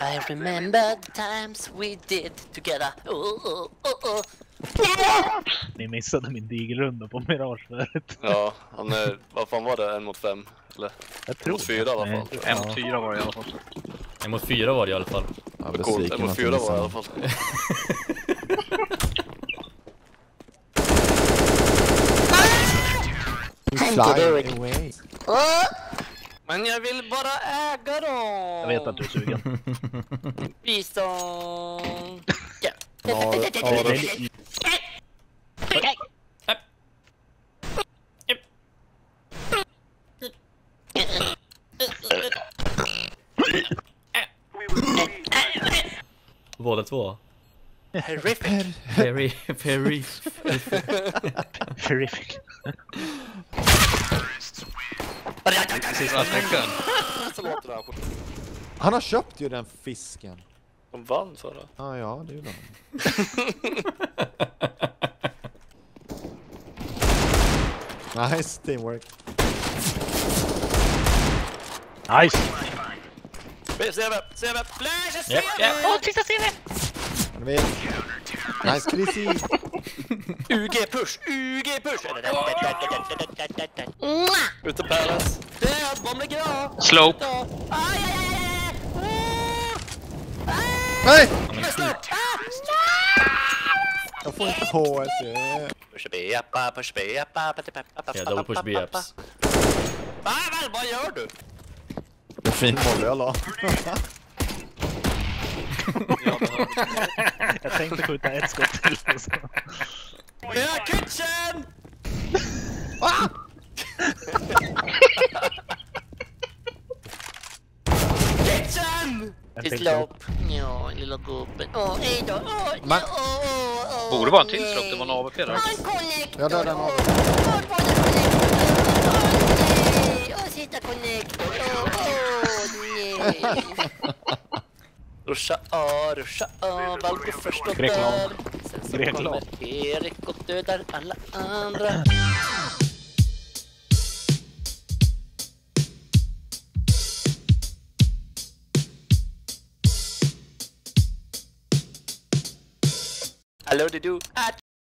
I remember the times we did together. Ni missade min digelrunda på Mirage förut. Ja, han är... Vad fan var det? 1 mot 5? Eller? Jag tror 1 mot 4 i alla fall. 1 mot 4 var det i alla fall. 1 mot 4 var det i alla fall. Ja, Coolt, 1 mot 4 var det i alla fall. Fly away. Men jag vill bara äga dem. Jag vet att du är sugen. Bistånd. Båda två. Horrific. Very. Terrific. Sista sträckan. Så låter det här. Han har köpt ju den fisken. De vann, sa du? Ja, det är ju den. Nice teamwork. Nice! CV! Flash! Japp. Sista CV. Han vet. Nice Chrissy. UG push. Ute Palace. Död, bomb ligger av. Slope. Nej! Jag får inte HS. Push B, appa. Ja, double push B-ups. Vad gör du? Det är fin boll jag la. Jag tänkte skjuta ett skott till. Kitchen! Kitchen! Slope. Ja, lilla gubben. Hej då. Borde vara en till slope, det var en AWP där. Jag dödade en av. Sitta connect. Nej. Ruscha A, Valko först och Grekland. dör. Sen så Grekland. kommer Erik och dödar alla andra. Hallå det du,